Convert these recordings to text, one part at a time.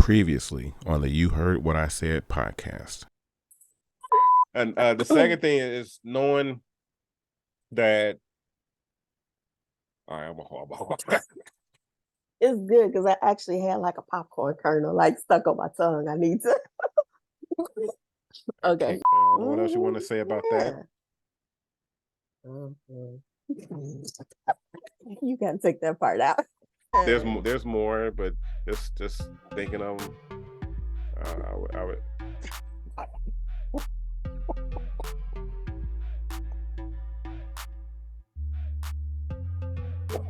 Previously on the You Heard What I Said podcast. And the second thing is knowing that. All right, It's good because I actually had like a popcorn kernel like stuck on my tongue. I need to. Okay. What else you want to say about that? You gotta take that part out. There's more, but just thinking of. I would.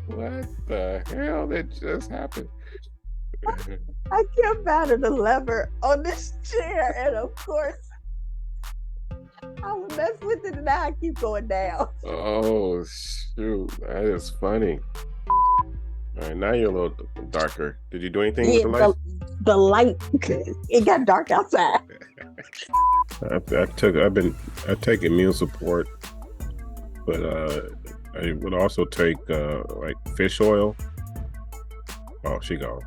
What the hell that just happened? I can't batter the lever on this chair, and of course, I would mess with it, and now I keep going down. Oh shoot, that is funny. All right, now you're a little darker. Did you do anything with the light? The light, it got dark outside. I take immune support, but I would also take like fish oil. Oh, she gone.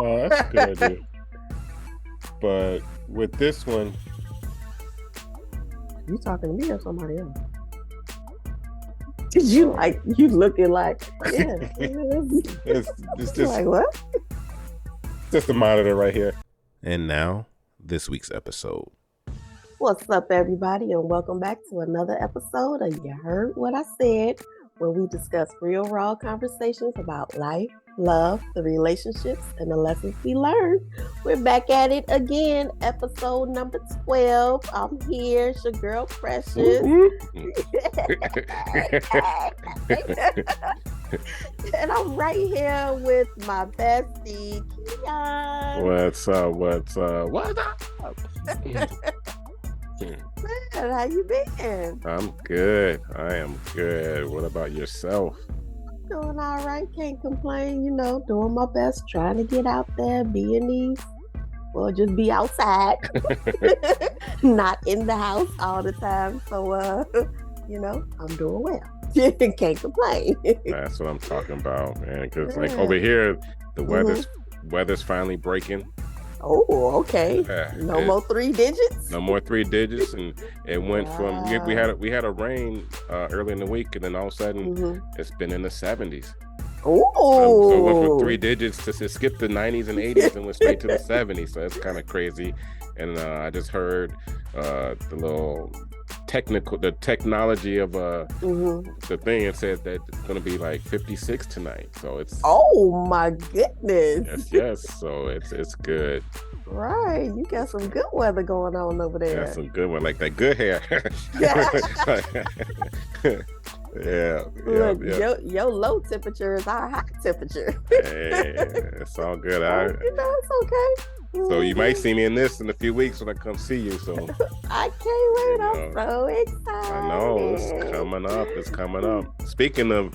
Oh, that's a good idea. But with this one, you talking to me or somebody else? You looking like it's just like what? Just a monitor right here. And now this week's episode. What's up, everybody, and welcome back to another episode of You Heard What I Said, where we discuss real, raw conversations about life, love, the relationships, and the lessons we learned. We're back at it again, episode number 12. I'm here, it's your girl, Precious. And I'm right here with my bestie, Kion. What's up? What's up? Man, how you been? I'm good. I am good. What about yourself? Doing all right. Can't complain. Doing my best. Trying to get out there, be in these. Well, just be outside. Not in the house all the time. So, I'm doing well. Can't complain. That's what I'm talking about, man. Because like over here, the weather's finally breaking. Oh, okay. No more 3 digits. No more 3 digits, and it went from we had a rain early in the week, and then all of a sudden it's been in the 70s. Oh, so it went from 3 digits to skip the 90s and 80s and went straight to the 70s. So it's kind of crazy. And I just heard the technology of the thing. It said that it's going to be like 56 tonight. So it's my goodness. Yes. So it's good. Right, you got some good weather going on over there. Yeah, some good one, like that good hair. Yeah. Look, your low temperature is our high temperature. Hey, it's all good. It's okay. So you might see me in this in a few weeks when I come see you. So I can't wait. I'm so excited. I know it's coming up. Speaking of,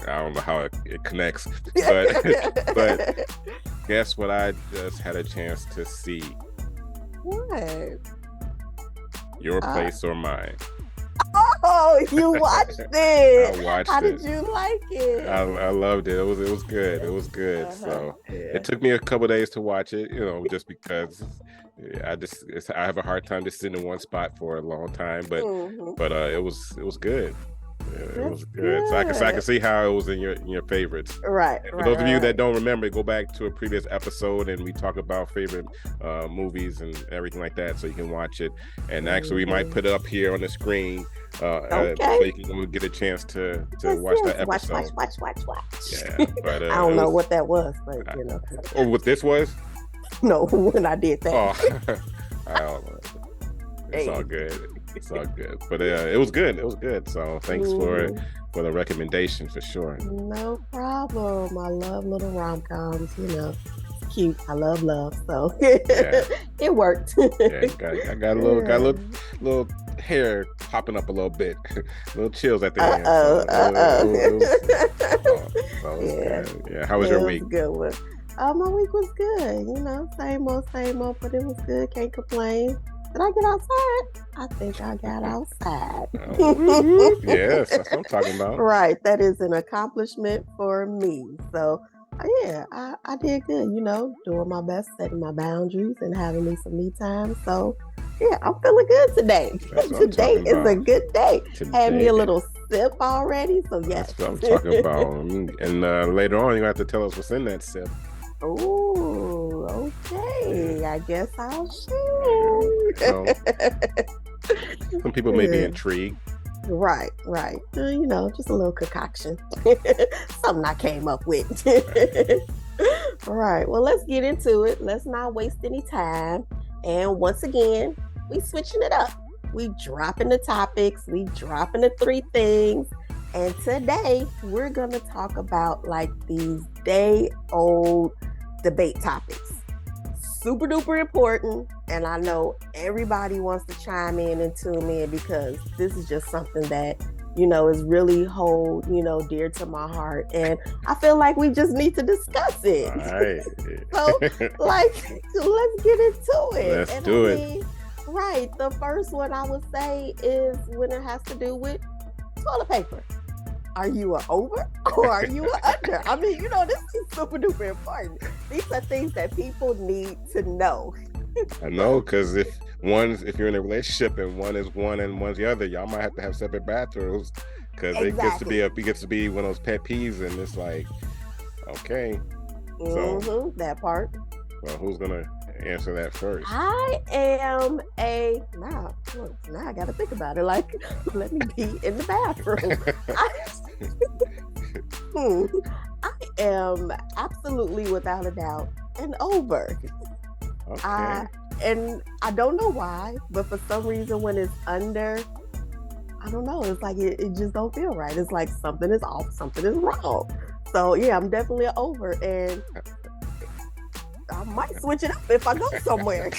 I don't know how it connects, but guess what? I just had a chance to see. What? Your Place or Mine. Oh, you watched it. I watched it. How did you like it? I loved it. It was good. It was good. So it took me a couple of days to watch it, just because I have a hard time just sitting in one spot for a long time. But it was good. It was good. So I can see how it was in your favorites. Right. For those of you that don't remember, go back to a previous episode and we talk about favorite movies and everything like that, so you can watch it. And actually, we might put it up here on the screen so you can get a chance to watch that episode. Watch. Yeah, but I don't know what that was, but Oh, what this was? No, when I did that. Oh, I don't know. It's all good. It's all good, but it was good. It was good. So thanks for the recommendation for sure. No problem. I love little rom-coms. It's cute. I love love, so it worked. I got a little hair popping up a little bit, little chills at the end. Yeah. How was your week? Good one. My week was good. Same old, but it was good. Can't complain. Did I get outside? I think I got outside. Yes, that's what I'm talking about. Right. That is an accomplishment for me. So Yeah, I did good, doing my best, setting my boundaries and having me some me time. So yeah, I'm feeling good today. That's what I'm Today talking is a about. good day. Had me Today, a little sip already, so yes. that's what I'm talking about. And later on, you have to tell us what's in that sip. Oh, okay. Yeah. I guess I'll Well, share. some people may be intrigued. Right. Just a little concoction. Something I came up with. All right. Well, let's get into it. Let's not waste any time. And once again, we switching it up. We dropping the topics. We dropping the 3 things. And today we're going to talk about like these day-old debate topics. Super duper important. And I know everybody wants to chime in and tune in because this is just something that, is really hold, dear to my heart. And I feel like we just need to discuss it. All right. So, let's get into it. Let's do it. Right. The first one I would say is when it has to do with toilet paper. Are you an over or are you an under? I mean, this is super duper important. These are things that people need to know. I know, because if you're in a relationship and one is one and one's the other, y'all might have to have separate bathrooms because it gets to be one of those pet peeves, and it's like, okay, so that part. Well, who's gonna answer that first? I am now I got to think about it. Like, let me be in the bathroom. I am absolutely, without a doubt, an over. Okay. And I don't know why, but for some reason when it's under, I don't know, it's like it just don't feel right. It's like something is off, something is wrong. So yeah, I'm definitely an over, and I might switch it up if I go somewhere.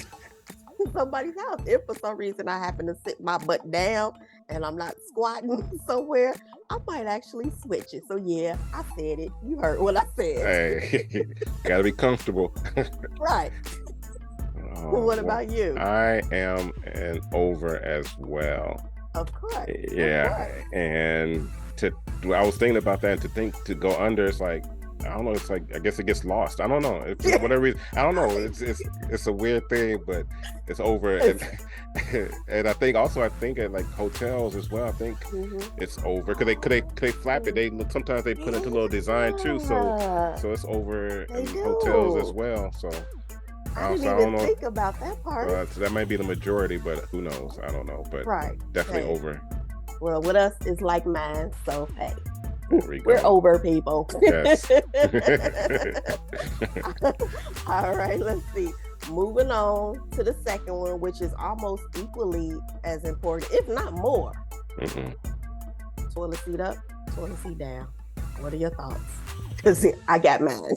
Somebody's house. If for some reason I happen to sit my butt down and I'm not squatting somewhere, I might actually switch it. So yeah, I said it. You heard what I said. Hey, gotta be comfortable. Right. What about you? I am an over as well. Of course. Yeah. Of course. And I was thinking about that, to go under, it's like, I don't know. It's like, I guess it gets lost. I don't know. It's for whatever reason. I don't know. It's a weird thing, but it's over. And I think at like hotels as well. I think it's over because they flap it. Sometimes they put into a little design too. So it's over in hotels as well. So I didn't even think about that part. So that might be the majority, but who knows? I don't know. But definitely over. Well, with us, it's like mine. So hey. We're over, people. Yes. All right, let's see. Moving on to the second one, which is almost equally as important, if not more. Toilet seat up, toilet seat down. What are your thoughts? Because I got mine.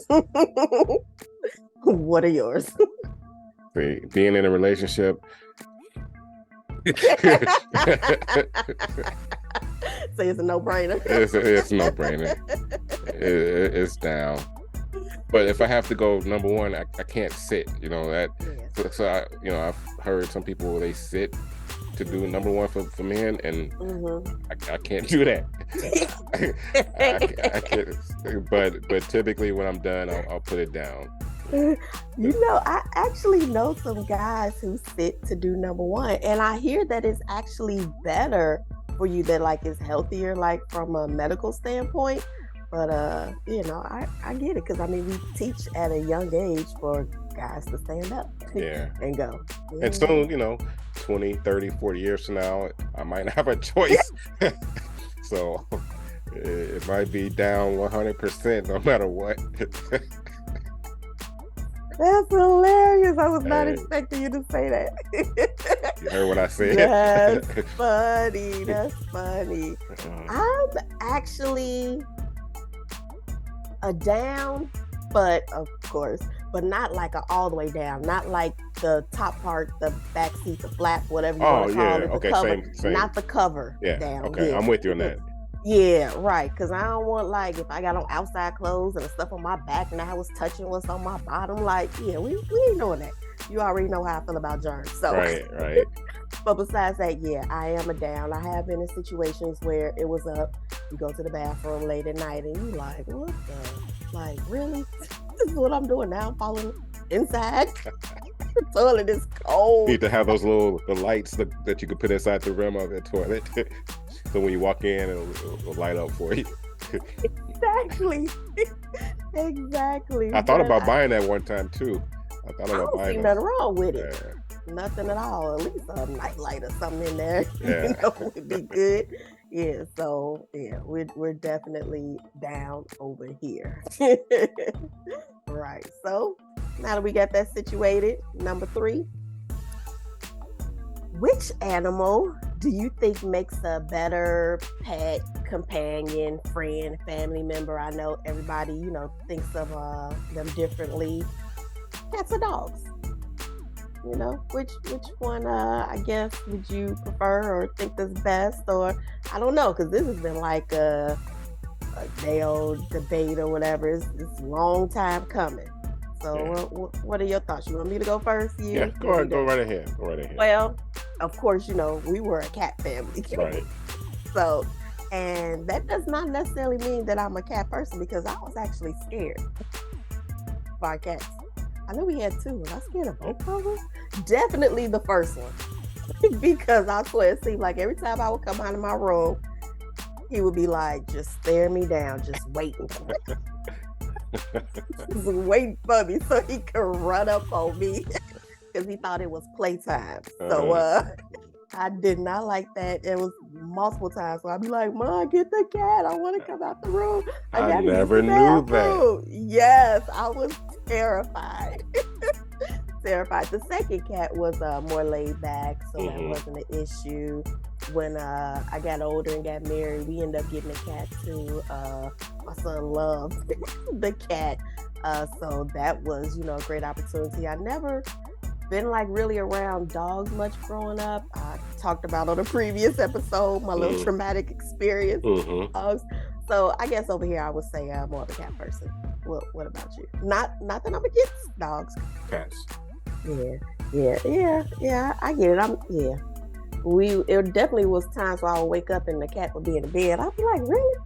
What are yours? Being in a relationship. So it's a no-brainer. It's a no-brainer. It's down. But if I have to go number one, I can't sit. That. Yes. So I've heard some people, they sit to do number one for men, and I can't do that. I can't. But typically when I'm done, I'll put it down. I actually know some guys who sit to do number one, and I hear that it's actually better for you, that like it's healthier, like from a medical standpoint. But I get it, because I mean we teach at a young age for guys to stand up and go. And soon, 20, 30, 40 years from now, I might not have a choice. So it might be down 100% no matter what. That's hilarious. I was not expecting you to say that. You heard what I said? That's funny. That's funny. I'm actually a down, but of course, but not like all the way down. Not like the top part, the back seat, the flap, whatever you want to call it. The cover, same. Not the cover down. Okay, I'm with you on that. Yeah, right. Because I don't want, like, if I got on outside clothes and the stuff on my back and I was touching what's on my bottom, like, we ain't doing that. You already know how I feel about germs. So. Right. But besides that, I am a down. I have been in situations where it was up. You go to the bathroom late at night and you like, what the? Like, really? This is what I'm doing now. I'm falling inside. The toilet is cold. You need to have those the lights that you can put inside the rim of the toilet. So when you walk in, it'll light up for you. Exactly. Exactly. I thought about buying that one time too. I don't see nothing wrong with it. Nothing at all. At least a night light or something in there, would be good. Yeah. So yeah, we're definitely down over here. Right. So now that we got that situated, number 3. Which animal do you think makes a better pet, companion, friend, family member? I know everybody, thinks of them differently. Cats or dogs? Which one, I guess, would you prefer or think is best? Or I don't know, because this has been like a day-old debate or whatever. It's a long time coming. So what are your thoughts? You want me to go first? Yeah, go right ahead. Well, of course, we were a cat family. Right. So, and that does not necessarily mean that I'm a cat person, because I was actually scared by cats. I know we had 2. Was I scared of both of them? Definitely the first one. Because I swear it seemed like every time I would come out of my room, he would be like, just staring me down, just waiting. Just waiting for me so he could run up on me. Because he thought it was playtime. So I did not like that. It was multiple times. So I'd be like, Mom, get the cat. I want to come out the room. I never knew that. Yes, I was terrified. Terrified. The second cat was more laid back, so that wasn't an issue. When I got older and got married, we ended up getting a cat too. My son loved the cat. So that was, a great opportunity. I never been like really around dogs much growing up. I talked about on a previous episode my little traumatic experience with dogs. So I guess over here I would say I'm more of a cat person. What about you? Not that I'm against dogs. Cats. Yeah. I get it. It definitely was times where I would wake up and the cat would be in the bed. I'd be like, really?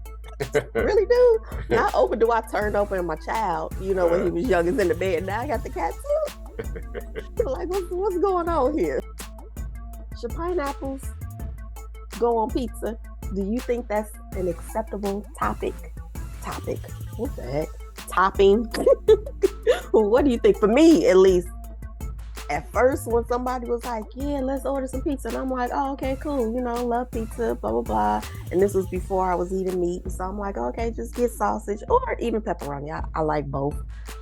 Really, dude? Not open do I turn open my child, when he was young, is in the bed. Now I got the cat too. Like, what's going on here? Should pineapples go on pizza? Do you think that's an acceptable topic? What the heck? Topping? What do you think? For me, at least, at first, when somebody was like, yeah, let's order some pizza, and I'm like, oh, okay, cool, love pizza, blah, blah, blah. And this was before I was eating meat, so I'm like, okay, just get sausage or even pepperoni. I like both.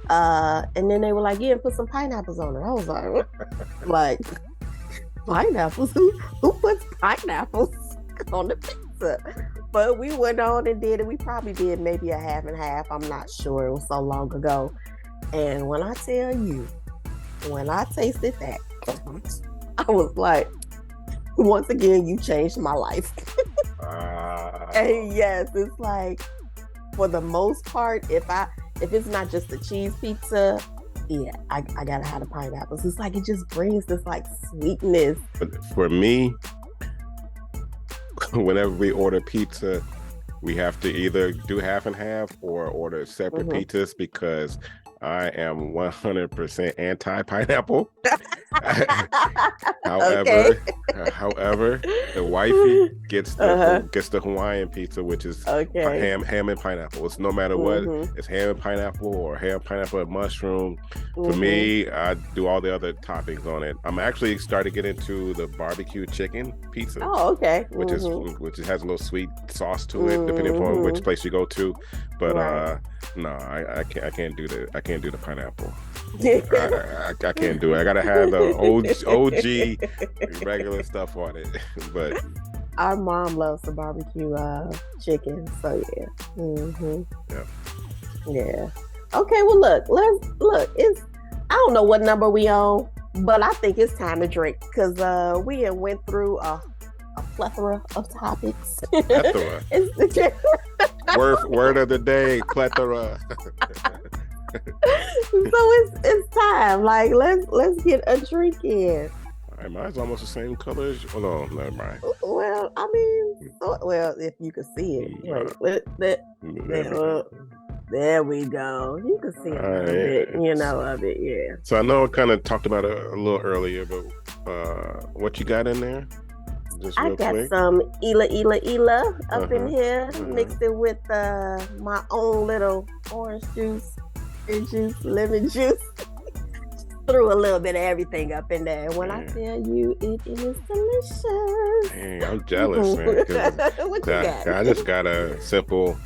And then they were like, yeah, put some pineapples on it. I was like, pineapples? Who puts pineapples on the pizza? But we went on and did it. We probably did maybe a half and half. I'm not sure. It was so long ago. And when I tell you, when I tasted that, I was like, once again, you changed my life. And yes, it's like, for the most part, if it's not just the cheese pizza, yeah, I gotta have the pineapples. It's like, it just brings this like sweetness. But for me, whenever we order pizza, we have to either do half and half or order separate pizzas, because I am 100% anti-pineapple. However, the wifey gets the Hawaiian pizza, which is ham and pineapple. It's no matter what. It's ham and pineapple or ham, pineapple, and mushroom. For me, I do all the other toppings on it. I'm actually starting to get into the barbecue chicken pizza. Oh, okay. Which has a little sweet sauce to it, depending upon which place you go to. But no, I can't do the pineapple. I can't do it. I gotta have the OG regular stuff on it. But our mom loves the barbecue chicken, so yeah. Okay, well look. It's, I don't know what number we on, but I think it's time to drink, because we have went through a plethora of topics. Plethora. Word of the day, plethora. So it's time. Like, let's get a drink in. Mine's almost the same color as. Oh no, never mind. Well, I mean, well, if you can see it, there we go. You can see a little bit, of it, yeah. So I know I kind of talked about it a little earlier, but what you got in there? Just I got quick. some Ela up in here, mixed it with my own little orange juice, lemon juice. Threw a little bit of everything up in there. When I tell you it is delicious. Dang, I'm jealous, man. What you got? I just got a simple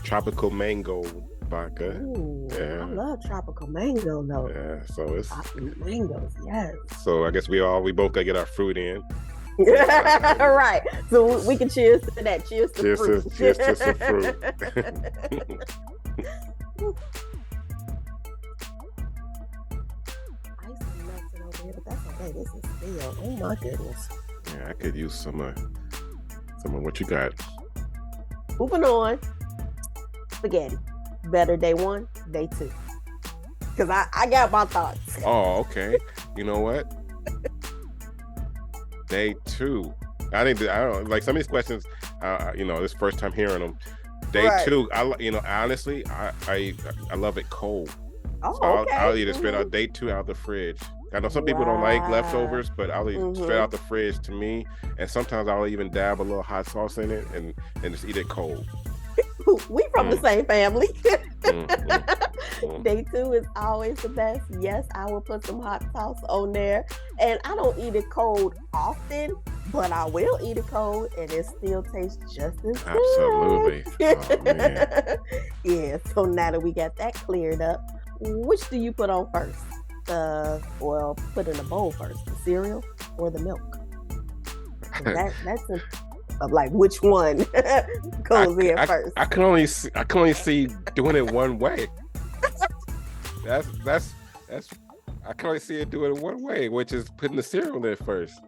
tropical mango vodka. Ooh, yeah. I love tropical mango though. Yeah, so it's mangoes, yes. So I guess we both gotta get our fruit in. Right. So we can cheers to that. Cheers to fruit. Cheers to some fruit. But that's okay. This is still. Oh my goodness. Yeah, I could use some of what you got. Moving on. Spaghetti. Better day 1, day 2. Because I got my thoughts. Oh, okay. You know what? Day 2. I don't like some of these questions. This first time hearing them. Day 2. Honestly, I love it cold. Oh, so okay. I'll eat it straight out. Day 2 out of the fridge. I know some people don't like leftovers, but I'll eat straight out the fridge to me. And sometimes I'll even dab a little hot sauce in it and just eat it cold. We from the same family. Day 2 is always the best. Yes, I will put some hot sauce on there. And I don't eat it cold often, but I will eat it cold and it still tastes just as good. Absolutely. Oh, man. Yeah, so now that we got that cleared up, which do you put on first? Put in a bowl first, the cereal or the milk? That's like which one goes in first. I can only see doing it one way. That's I can only see it doing it one way, which is putting the cereal in first.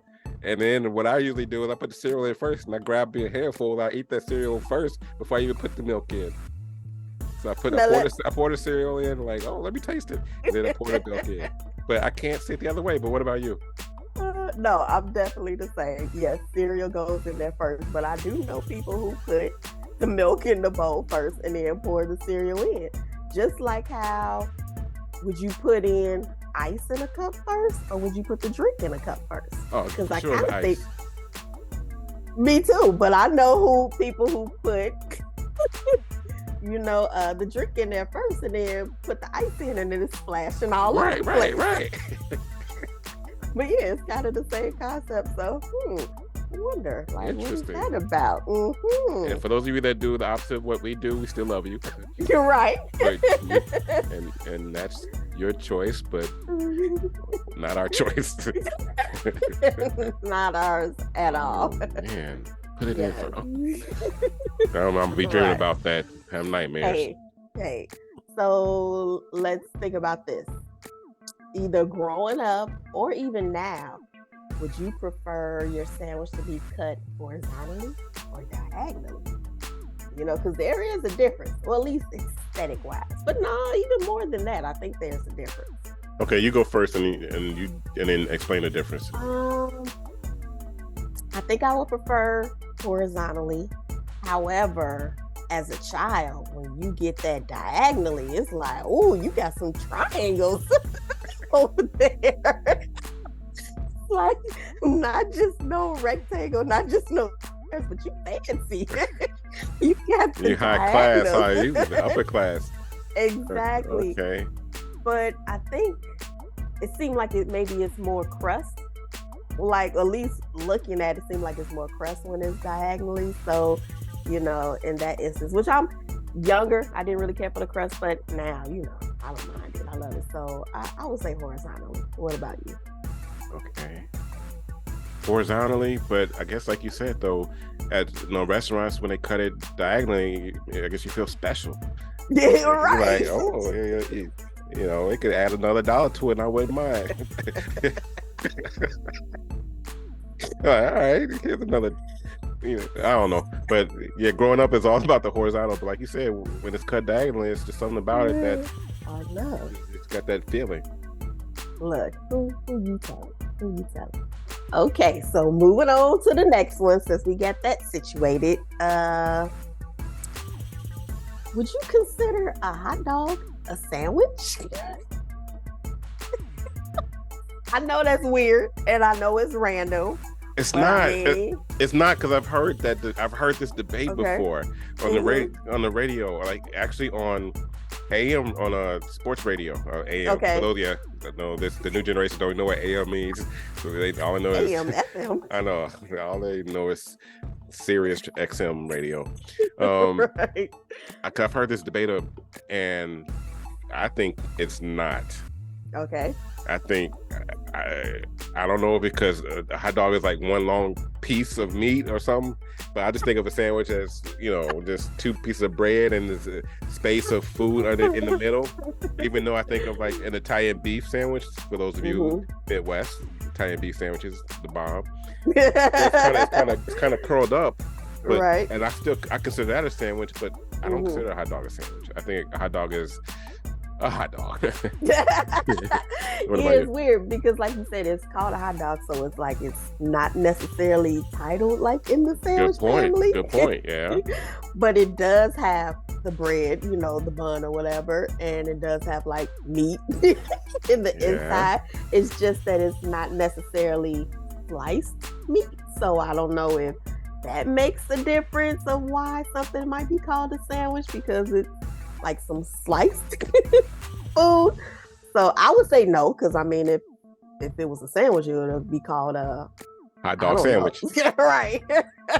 And then what I usually do is I put the cereal in first and I grab a handful and I eat that cereal first before I even put the milk in. So I pour the cereal in, like, oh, let me taste it. And then I pour the milk in. But I can't see it the other way. But what about you? No, I'm definitely the same. Yes, cereal goes in there first. But I do know people who put the milk in the bowl first and then pour the cereal in. Just like how, would you put in ice in a cup first or would you put the drink in a cup first? Oh, because sure, I kind of think... Me too, but I know people who put... the drink in there first and then put the ice in and then it's splashing all over the place. Right. But yeah, it's kind of the same concept. So, I wonder, like, what is that about? And for those of you that do the opposite of what we do, we still love you. You're right. and that's your choice, but not our choice. Not ours at all. Man. Put it in for. I'm gonna be dreaming about that. Have nightmares. Hey. So let's think about this. Either growing up or even now, would you prefer your sandwich to be cut horizontally or diagonally? Because there is a difference. Well, at least aesthetic wise. But no, even more than that, I think there's a difference. Okay, you go first and then explain the difference. I think I would prefer horizontally. However, as a child, when you get that diagonally, it's like, oh, you got some triangles over there. Like, not just no rectangle, not just no, but you fancy. You got the high class, huh? You the upper class. Exactly. Okay. But I think it seemed like it's more crust. Like, at least looking at it, seems like it's more crust when it's diagonally. So, in that instance, which I'm younger, I didn't really care for the crust, but now, I don't mind it. I love it. So I would say horizontally. What about you? Okay. Horizontally, but I guess like you said though, at restaurants when they cut it diagonally, I guess you feel special. Yeah, right. You're like, oh, it could add another $1 to it and I wouldn't mind. All right, here's another. I don't know, but yeah, growing up is all about the horizontal. But like you said, when it's cut diagonally, it's just something about it that I love. It's got that feeling. Look, who you telling? Who you telling? Okay, so moving on to the next one since we got that situated. Would you consider a hot dog a sandwich? I know that's weird, and I know it's random. It's not. It's not, because I've heard this debate before on the radio, like actually on AM, on a sports radio. AM. Okay. For those, the new generation don't know what AM means. So they all know is AM, FM. I know. All they know is Sirius XM radio. Right. I've heard this debate and I think it's not. Okay. I think I don't know, because a hot dog is like one long piece of meat or something, but I just think of a sandwich as, just two pieces of bread and there's a space of food in the middle. Even though I think of like an Italian beef sandwich, for those of you Midwest, Italian beef sandwiches, the bomb. It's kind of curled up, but, right? And I consider that a sandwich, but I don't consider a hot dog a sandwich. I think a hot dog is a hot dog. It's weird because, like you said, it's called a hot dog, so it's like it's not necessarily titled like in the sandwich family. Good point. Yeah. But it does have the bread, the bun or whatever, and it does have like meat in the inside. It's just that it's not necessarily sliced meat, so I don't know if that makes a difference of why something might be called a sandwich, because it's like some sliced food. So I would say no, because I mean, if it was a sandwich, it would be called a hot dog sandwich. Right.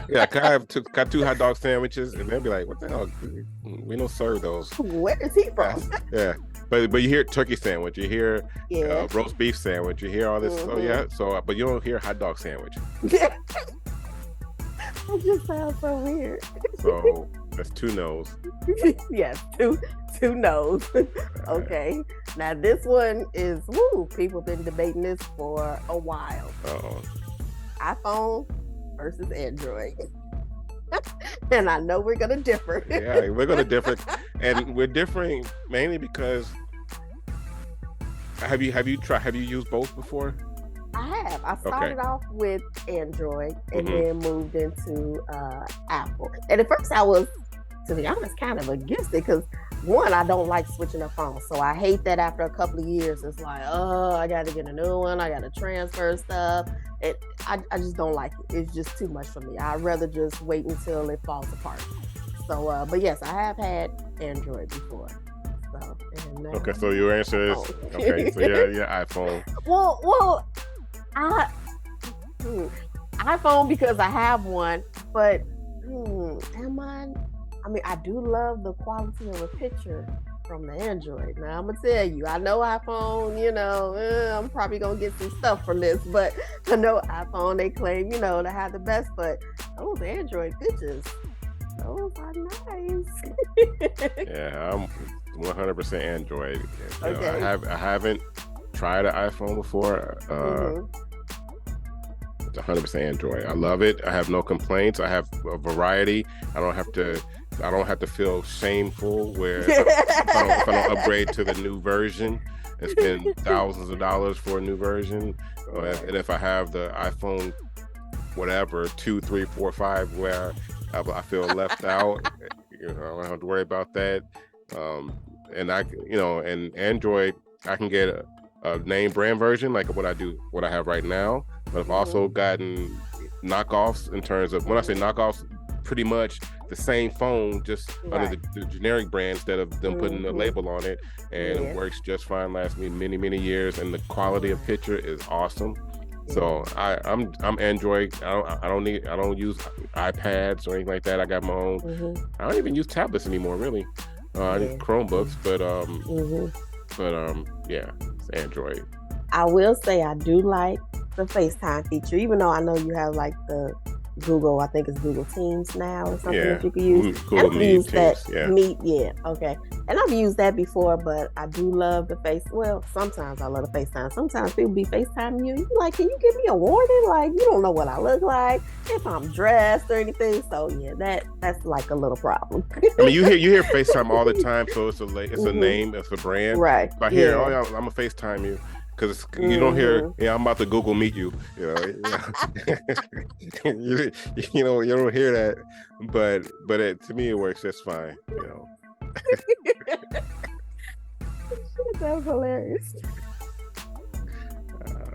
Yeah, I got two hot dog sandwiches, and they'll be like, "What the hell? We don't serve those." Where is he from? Yeah, but you hear turkey sandwich, you hear roast beef sandwich, you hear all this. But you don't hear hot dog sandwich. That just sounds so weird. So that's two no's. Yes, two no's. Okay. Now this one is people been debating this for a while. iPhone versus Android. And I know we're gonna differ. Yeah, we're gonna differ. And we're differing mainly because have you used both before? I have. I started off with Android and then moved into Apple. And at first I was, to be honest, kind of against it because, one, I don't like switching up phones. So I hate that after a couple of years, it's like, I got to get a new one. I got to transfer stuff. I just don't like it. It's just too much for me. I'd rather just wait until it falls apart. So, but yes, I have had Android before. So, so your answer is, so yeah, iPhone. Well, iPhone because I have one, but I mean, I do love the quality of a picture from the Android. Now, I'm going to tell you, I know iPhone, I'm probably going to get some stuff from this, but I know iPhone, they claim, to have the best, but those Android pictures, those are nice. Yeah, I'm 100% Android. I haven't tried an iPhone before. It's 100% Android. I love it. I have no complaints. I have a variety. I don't have to feel shameful if I don't upgrade to the new version and spend thousands of dollars for a new version. And if I have the iPhone, whatever, 2, 3, 4, 5, where I feel left out, I don't have to worry about that. And and Android, I can get a name brand version like what I have right now. But I've also gotten knockoffs in terms of, when I say knockoffs, pretty much the same phone, just under the generic brand instead of them putting a label on it, and it works just fine. Lasts me many, many years, and the quality of picture is awesome. So I'm Android. I don't use iPads or anything like that. I got my own. I don't even use tablets anymore, really. I use Chromebooks, but yeah, it's Android. I will say I do like the FaceTime feature, even though I know you have like the Google, I think it's Google Teams now or something that you can use. Google Meet, Meet, okay. And I've used that before, but I do love sometimes I love the FaceTime. Sometimes people be FaceTiming you. You like, can you give me a warning? Like, you don't know what I look like, if I'm dressed or anything. So yeah, that's like a little problem. I mean, you hear FaceTime all the time, so it's a name, it's a brand. Right. If I hear, I'm gonna FaceTime you, because you don't hear, yeah, I'm about to Google meet you. You know, you don't hear that, but to me it works just fine. You know. That's hilarious.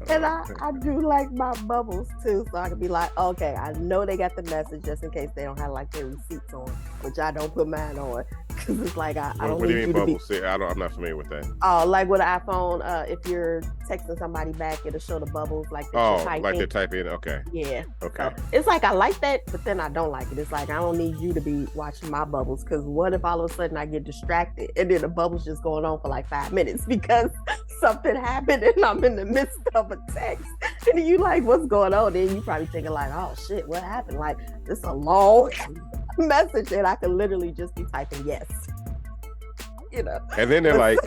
And I do like my bubbles too, so I can be like, okay, I know they got the message just in case they don't have like their receipts on, which I don't put mine on because it's like I don't. What do you mean bubbles? See, I'm not familiar with that. Oh, like with an iPhone, if you're texting somebody back, it'll show the bubbles like that you're typing. Like they're typing. Okay. Yeah. Okay. So it's like I like that, but then I don't like it. It's like I don't need you to be watching my bubbles because what if all of a sudden I get distracted and then the bubbles just going on for like 5 minutes because something happened and I'm in the midst of a text and you like, what's going on? Then you probably thinking like, oh shit, what happened? Like it's a long message and I could literally just be typing yes. You know. And then they're like,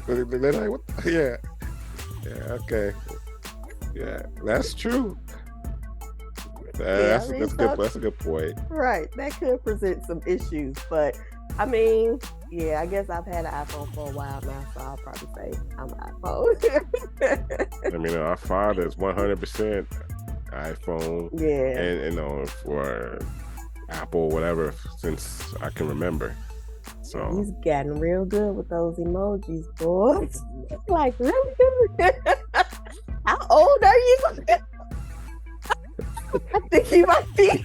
what? Yeah, okay, yeah, that's true. That's a good point. Right, that could present some issues, but I mean, yeah, I guess I've had an iPhone for a while now, so I'll probably say I'm an iPhone. I mean, our father is 100% iPhone. Yeah, and for Apple, whatever, since I can remember. So he's gotten real good with those emojis, boy. Like, really? How old are you? I think he might be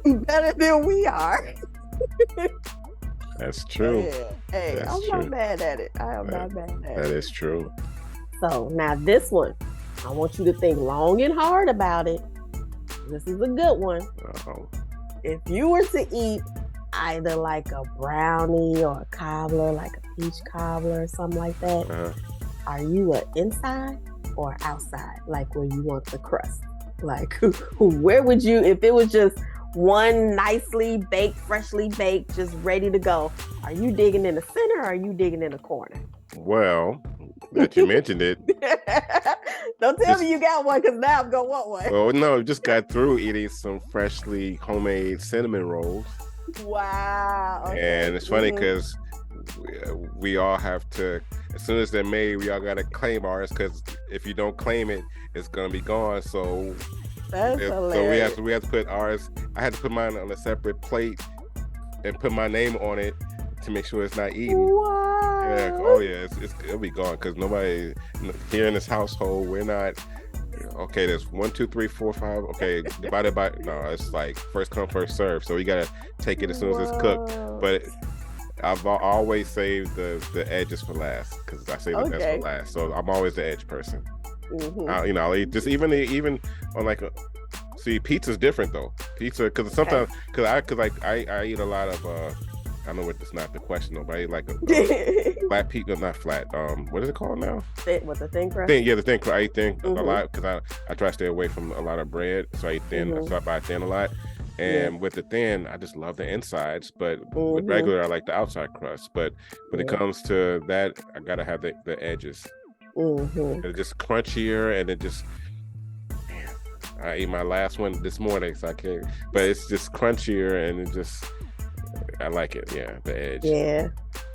better than we are. That's true. Yeah. Hey, I'm not mad at it. I am not mad at it. That is true. So now this one, I want you to think long and hard about it. This is a good one. Uh-oh. If you were to eat either like a brownie or a cobbler, like a peach cobbler or something like that, are you an inside or outside? Like where you want the crust? Like where would you, if it was just one nicely baked, freshly baked, just ready to go, are you digging in the center or are you digging in the corner? Well, that you mentioned it. Don't tell me you got one because now I'm gonna want one. Well, no, just got through eating some freshly homemade cinnamon rolls. Wow. Okay. And it's funny because we all have to, as soon as they're made, we all got to claim ours because if you don't claim it, it's going to be gone. So that's hilarious. So we have to put ours. I had to put mine on a separate plate and put my name on it to make sure it's not eaten. Wow. Yeah. Oh yeah. It'll be gone because nobody here in this household, we're not. Okay, there's 1, 2, 3, 4, 5. Okay, divided by it's like first come, first serve. So you gotta take it as soon as it's cooked. But I've always saved the edges for last because I save the best for last. So I'm always the edge person. Mm-hmm. I'll eat just even on like see, pizza's different though. Pizza because sometimes because I eat a lot of I know it's not the question though, but I eat like a flat pizza, not flat. What is it called now? What, the thin crust? The thin crust. I eat thin a lot because I try to stay away from a lot of bread, so I eat thin. So I buy thin a lot. And with the thin, I just love the insides, but with regular, I like the outside crust. But when it comes to that, I gotta have the edges. It's just crunchier, and it just. Man, I ate my last one this morning, so I can't. But it's just crunchier, and it just. I like it, the edge.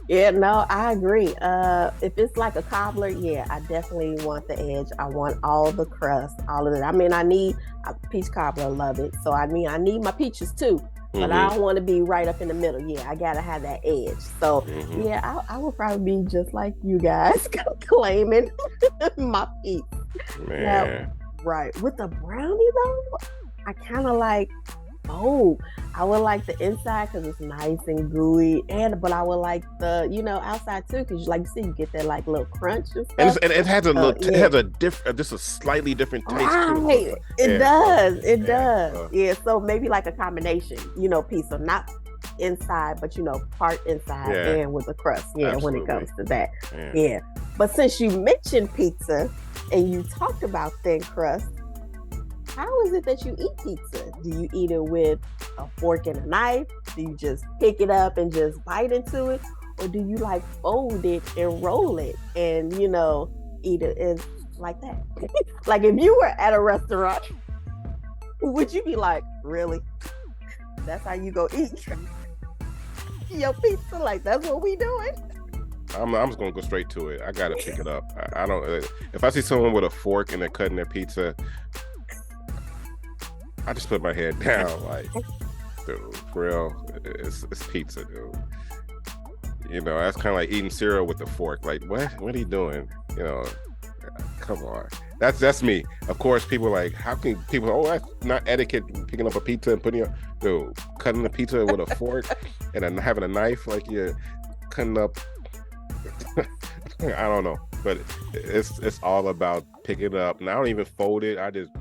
Yeah, no, I agree. If it's like a cobbler, I definitely want the edge. I want all the crust, all of it. I mean, I need a peach cobbler, love it. So I need my peaches too, but I don't want to be right up in the middle. I gotta have that edge. So I would probably be just like you guys, claiming my peach. Man, now, right with the brownie though, I kind of like. Oh, I would like the inside because it's nice and gooey, but I would like the outside too because like you see, you get that like little crunch and stuff. And it has a little, it has a just a slightly different taste too. It does. Yeah, so maybe like a combination, pizza, not inside, but part inside and with the crust. When it comes to that. Yeah. But since you mentioned pizza and you talked about thin crust. How is it that you eat pizza? Do you eat it with a fork and a knife? Do you just pick it up and just bite into it? Or do you like fold it and roll it and, eat it like that? Like if you were at a restaurant, would you be like, really? That's how you go eat your pizza? Like that's what we doing? I'm just gonna go straight to it. I gotta pick it up. I don't. If I see someone with a fork and they're cutting their pizza, I just put my head down. Like, dude, for real, it's pizza, dude. You know, that's kind of like eating cereal with a fork. Like, what are you doing? You know, come on. That's me. Of course, people are like, how can people? Oh, that's not etiquette. Picking up a pizza and putting it, dude, cutting the pizza with a fork and then having a knife, like you're cutting up. I don't know, but it's all about picking it up. And I don't even fold it. I just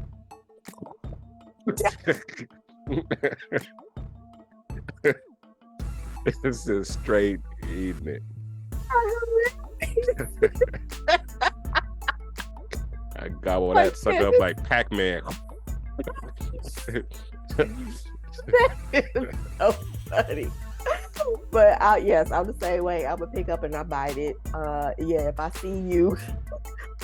it's just straight eating it. I gobble that sucker up like Pac-Man. That is so funny. But yes, I'm the same way. I'm gonna pick up and I bite it. Yeah, if I see you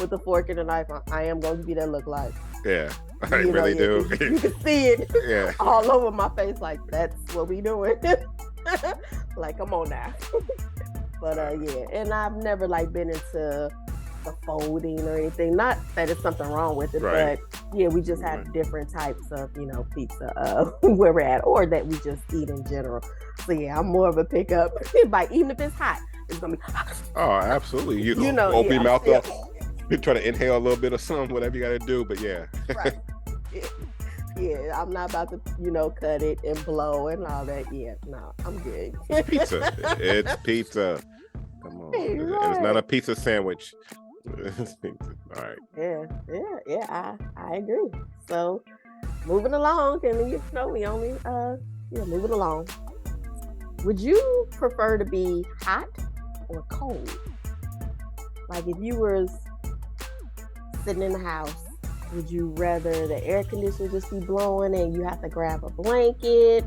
with a fork and a knife, I am gonna give you that look like. Yeah, I really do. You can see it all over my face. Like, that's what we doing. Like, come on now. But yeah, and I've never like been into the folding or anything. Not that it's something wrong with it, but yeah, we just have different types of, you know, pizza where we're at, or that we just eat in general. So yeah, I'm more of a pickup bite. Even if it's hot, it's gonna be hot. Oh, absolutely. You know, open your mouth up. You try to inhale a little bit of something, whatever you got to do. But yeah. Right. Yeah, I'm not about to, you know, cut it and blow and all that. Yeah, no, I'm good. It's pizza. It's pizza. Come on. Right. And it's not a pizza sandwich. It's pizza. All right. Yeah. I agree. So moving along, and you know, we only moving along. Would you prefer to be hot or cold? Like, if you were sitting in the house, would you rather the air conditioner just be blowing and you have to grab a blanket,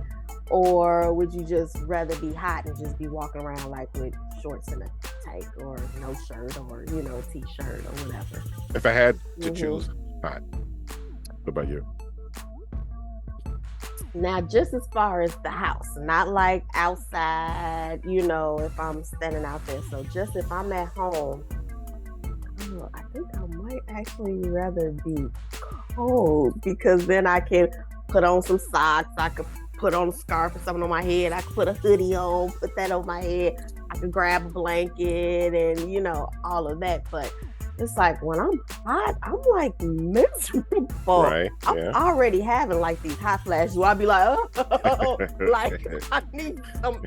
or would you just rather be hot and just be walking around like with shorts and a tank, or no shirt, or, you know, t-shirt or whatever? If I had to choose, hot. What about you? Now, just as far as the house, not like outside, you know, if I'm standing out there. So just if I'm at home, I think I might actually rather be cold, because then I can put on some socks. I could put on a scarf or something on my head. I could put a hoodie on, put that on my head. I could grab a blanket and, you know, all of that. But it's like when I'm hot, I'm like miserable. Right. I'm already having like these hot flashes where I'll be like, oh, like I need some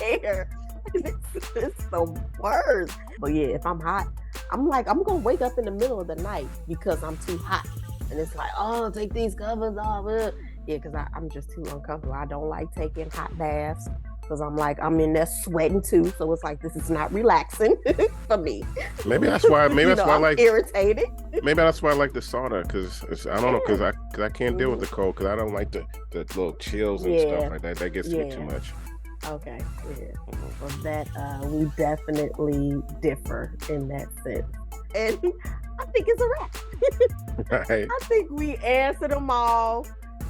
air. It's the worst. But yeah, if I'm hot, I'm gonna wake up in the middle of the night because I'm too hot. And it's like, oh, take these covers off. Yeah, because I'm just too uncomfortable. I don't like taking hot baths, because I'm in there sweating too. So it's like, this is not relaxing for me. Maybe that's why. Maybe that's why I like irritated. Maybe that's why I like the sauna, because I don't know, because I can't deal with the cold, because I don't like the little chills and stuff like that. That gets to me too much. Okay, yeah. Well, that we definitely differ in that sense, and I think it's a wrap. Right. I think we answered them all.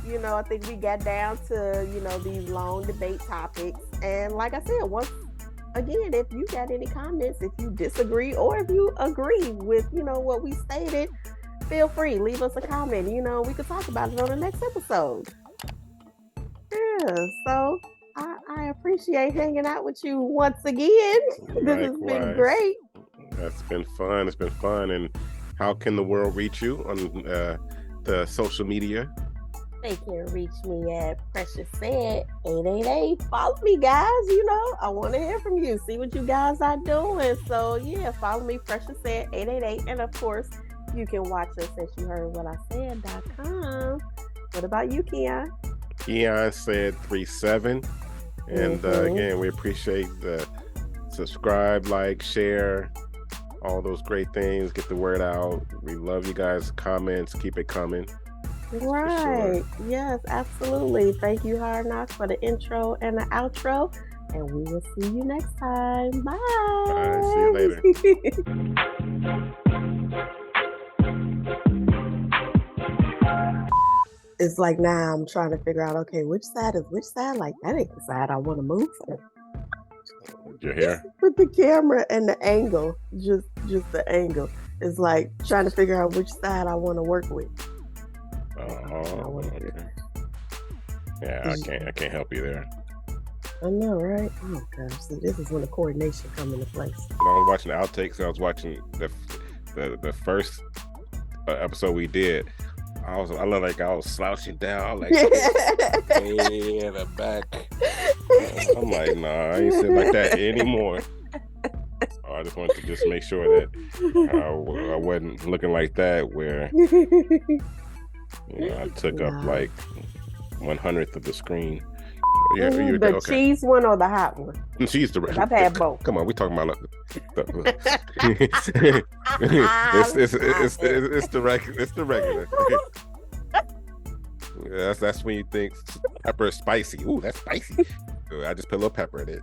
You know, I think we got down to, you know, these long debate topics. And like I said, once again, if you got any comments, if you disagree, or if you agree with, you know, what we stated, feel free, leave us a comment. You know, we could talk about it on the next episode. Yeah, so I appreciate hanging out with you once again. This has been great. That's been fun. It's been fun. And how can the world reach you on the social media? They can reach me at Precious Said 888. Follow me, guys. You know, I want to hear from you. See what you guys are doing. So yeah, follow me, Precious Said 888. And of course, you can watch us at YouHeardWhatIsaid.com. What about you, Kion? Kion said 37. And again, we appreciate the subscribe, like, share, all those great things. Get the word out. We love you guys. Comments, keep it coming. Right. Sure. Yes, absolutely. Thank you, Hard Knocks, for the intro and the outro. And we will see you next time. Bye. Bye. See you later. It's like now I'm trying to figure out, okay, which side is which side? Like, that ain't the side I want to move from. Your hair? With the camera and the angle, just the angle. It's like trying to figure out which side I want to work with. Oh, okay. Yeah, I can't help you there. I know, right? Oh gosh, see, this is when the coordination come into place. When I was watching the outtakes, I was watching the first episode we did. I looked like I was slouching down, like in the back. I'm like, nah, I ain't sitting like that anymore. So I just wanted to just make sure that I wasn't looking like that, where I took up like 1/100th of the screen. Yeah, the okay. Cheese one or the hot one? Cheese the I've had both. Come on, we talking about it's the regular. That's when you think pepper is spicy. Ooh, that's spicy. I just put a little pepper in it.